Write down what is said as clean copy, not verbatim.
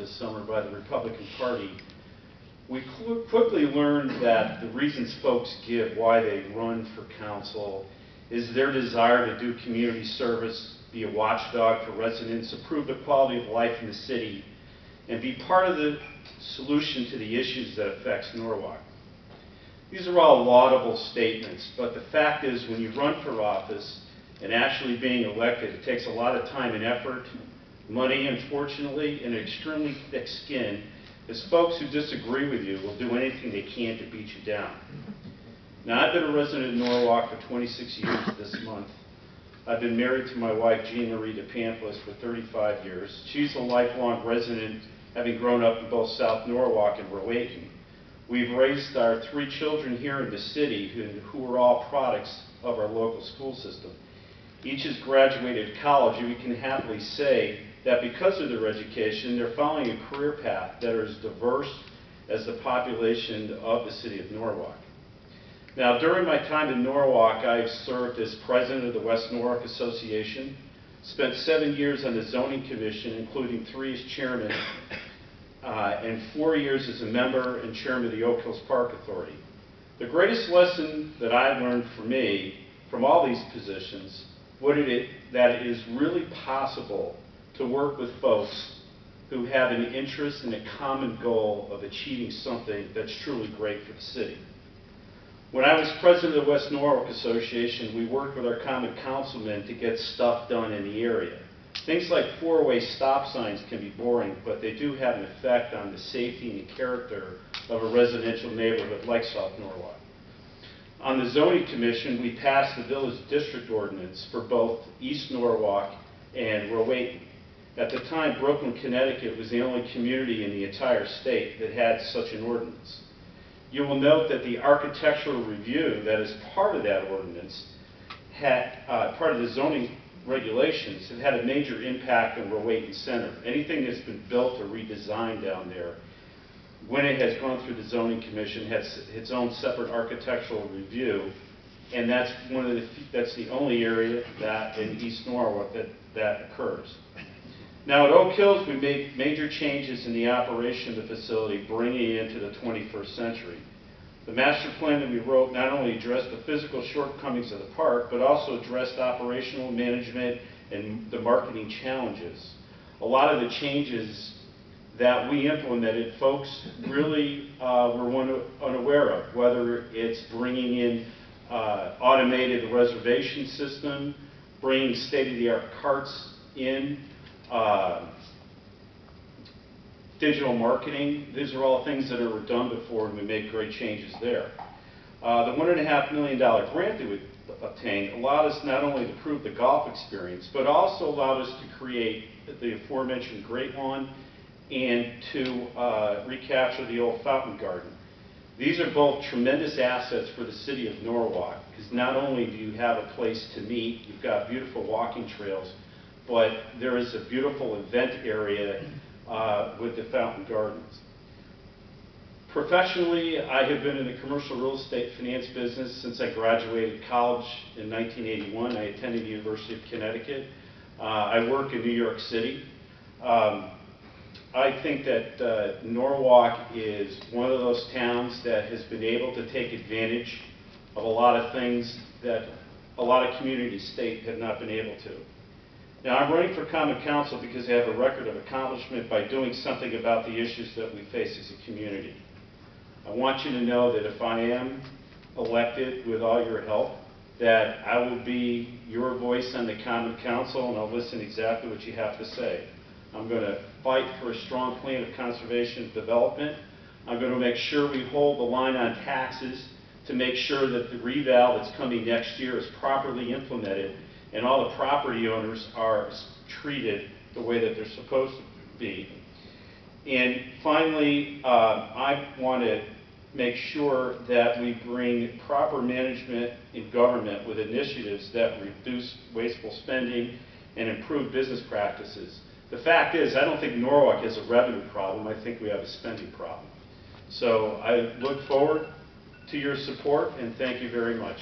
this summer by the Republican Party, we quickly learned that the reasons folks give why they run for council is their desire to do community service, be a watchdog for residents, improve the quality of life in the city, and be part of the solution to the issues that affects Norwalk. These are all laudable statements, but the fact is when you run for office and actually being elected, it takes a lot of time and effort, money, unfortunately, and extremely thick skin, as folks who disagree with you will do anything they can to beat you down. Now, I've been a resident of Norwalk for 26 years this month. I've been married to my wife, Jean Marie DePamplis, for 35 years. She's a lifelong resident, having grown up in both South Norwalk and Rowayton. We've raised our 3 children here in the city who are all products of our local school system. Each has graduated college, and we can happily say that because of their education, they're following a career path that are as diverse as the population of the city of Norwalk. Now, during my time in Norwalk, I've served as president of the West Norwalk Association, spent 7 years on the zoning commission, including 3 as chairman, and 4 years as a member and chairman of the Oak Hills Park Authority. The greatest lesson that I learned for me from all these positions that it is really possible to work with folks who have an interest in a common goal of achieving something that's truly great for the city. When I was president of the West Norwalk Association, we worked with our common councilmen to get stuff done in the area. Things like 4-way stop signs can be boring, but they do have an effect on the safety and the character of a residential neighborhood like South Norwalk. On the zoning commission, we passed the village district ordinance for both East Norwalk and Rowayton. At the time, Brooklyn, Connecticut was the only community in the entire state that had such an ordinance. You will note that the architectural review that is part of that ordinance, part of the zoning regulations, have had a major impact on Rowayton Center. Anything that's been built or redesigned down there, when it has gone through the zoning commission, has its own separate architectural review, and that's the only area that in East Norwalk that occurs. Now at Oak Hills, we made major changes in the operation of the facility, bringing it into the 21st century. The master plan that we wrote not only addressed the physical shortcomings of the park, but also addressed operational management and the marketing challenges. A lot of the changes that we implemented, folks really were unaware of, whether it's bringing in automated reservation system, bringing state-of-the-art carts in, digital marketing. These are all things that were done before, and we made great changes there. The $1.5 million grant that we obtained allowed us not only to improve the golf experience, but also allowed us to create the aforementioned Great Lawn and to recapture the old fountain garden. These are both tremendous assets for the city of Norwalk, because not only do you have a place to meet, you've got beautiful walking trails, but there is a beautiful event area with the fountain gardens. Professionally, I have been in the commercial real estate finance business since I graduated college in 1981. I attended the University of Connecticut. I work in New York City. I think that Norwalk is one of those towns that has been able to take advantage of a lot of things that a lot of communities state have not been able to. Now, I'm running for common council because I have a record of accomplishment by doing something about the issues that we face as a community. I want you to know that if I am elected with all your help, that I will be your voice on the common council, and I'll listen exactly what you have to say. I'm going to fight for a strong plan of conservation and development. I'm going to make sure we hold the line on taxes to make sure that the reval that's coming next year is properly implemented and all the property owners are treated the way that they're supposed to be. And finally, I want to make sure that we bring proper management in government with initiatives that reduce wasteful spending and improve business practices. The fact is, I don't think Norwalk has a revenue problem. I think we have a spending problem. So I look forward to your support, and thank you very much.